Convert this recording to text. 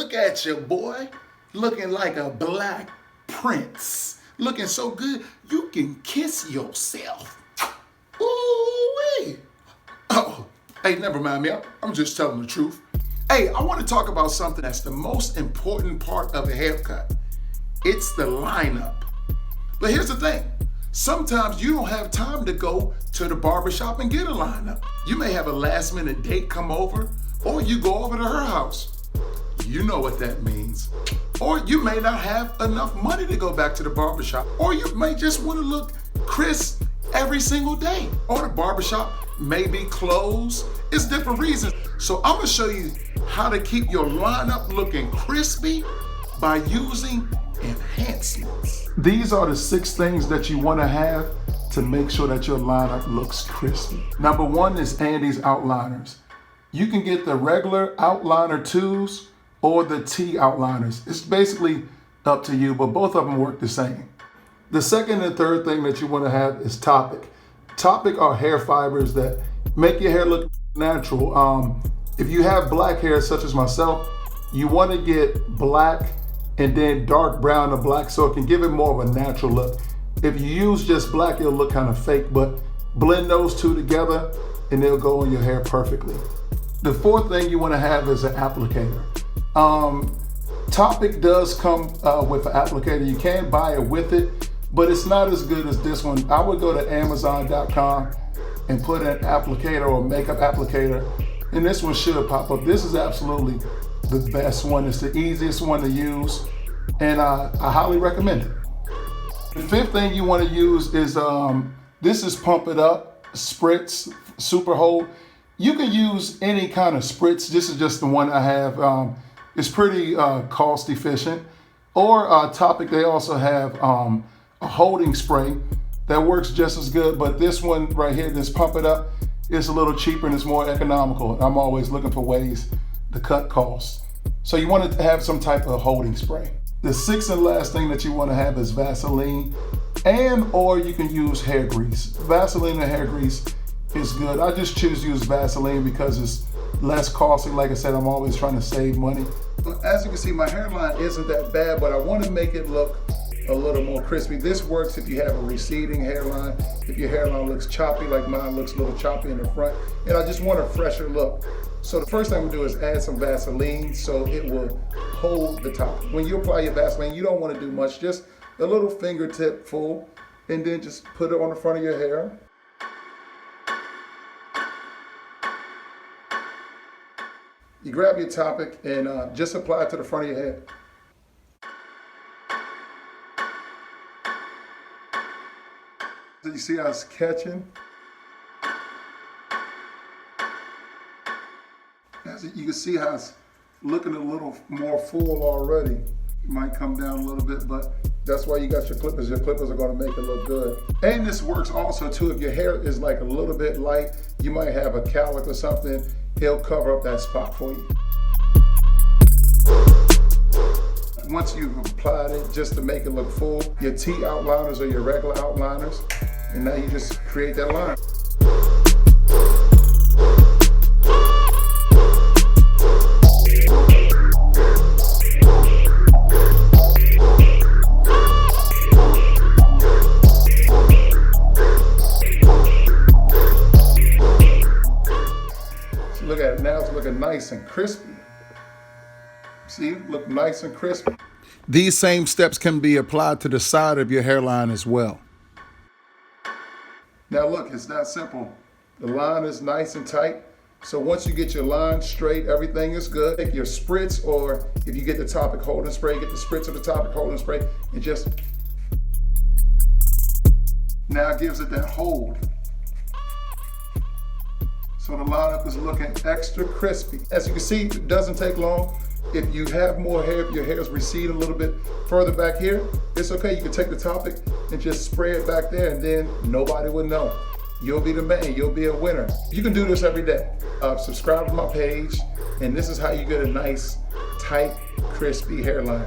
Look at you, boy. Looking like a black prince. Looking so good, you can kiss yourself. Ooh-wee. Oh, hey, never mind me. I'm just telling the truth. Hey, I want to talk about something that's the most important part of a haircut. It's the lineup. But here's the thing. Sometimes you don't have time to go to the barbershop and get a lineup. You may have a last minute date come over, or you go over to her house. You know what that means. Or you may not have enough money to go back to the barbershop. Or you may just want to look crisp every single day. Or the barbershop may be closed. It's different reasons. So I'm gonna show you how to keep your lineup looking crispy by using enhancements. These are the 6 things that you want to have to make sure that your lineup looks crispy. Number 1 is ANDIS outliners. You can get the regular outliner 2s or the T outliners. It's basically up to you, but both of them work the same. The second and third thing that you want to have is Toppik. Toppik are hair fibers that make your hair look natural. If you have black hair, such as myself, you want to get black and then dark brown to black so it can give it more of a natural look. If you use just black, it'll look kind of fake, but blend those two together and they'll go on your hair perfectly. The fourth thing you want to have is an applicator. Toppik does come with an applicator. You can buy it with it, but it's not as good as this one. I would go to Amazon.com and put an applicator or makeup applicator, and this one should pop up. This is absolutely the best one. It's the easiest one to use, and I highly recommend it. The fifth thing you want to use is, this is Pump It Up SPRITZ Super Hold. You can use any kind of spritz. This is just the one I have. It's pretty cost efficient. Or Toppik, they also have a holding spray that works just as good, but this one right here, this Pump It Up, is a little cheaper and it's more economical. I'm always looking for ways to cut costs. So you want to have some type of holding spray. The sixth and last thing that you want to have is Vaseline, or you can use hair grease. Vaseline and hair grease is good. I just choose to use Vaseline because it's less costly. Like I said, I'm always trying to save money. But as you can see, my hairline isn't that bad, but I want to make it look a little more crispy. This works if you have a receding hairline, if your hairline looks choppy like mine looks a little choppy in the front, and I just want a fresher look. So the first thing I'm gonna do is add some Vaseline so it will hold the top. When you apply your Vaseline, you don't want to do much, just a little fingertip full, and then just put it on the front of your hair. You grab your Toppik and just apply it to the front of your head. So you see how it's catching? As you can see how it's looking a little more full already. It might come down a little bit, but that's why you got your clippers. Your clippers are gonna make it look good. And this works also too, if your hair is like a little bit light, you might have a cowlick or something, it'll cover up that spot for you. Once you've applied it, just to make it look full, your T outliners or your regular outliners, and now you just create that line. So look at it, now it's looking nice and crispy. See, look nice and crispy. These same steps can be applied to the side of your hairline as well. Now look, it's that simple. The line is nice and tight. So once you get your line straight, everything is good. Take your spritz, or if you get the Toppik holding spray, get the spritz or the Toppik holding spray, and just, now it gives it that hold. So the lineup is looking extra crispy. As you can see, it doesn't take long. If you have more hair, if your hair's receding a little bit further back here, it's okay. You can take the Toppik and just spray it back there, and then nobody will know. You'll be the man, you'll be a winner. You can do this every day. Subscribe to my page, and this is how you get a nice, tight, crispy hairline.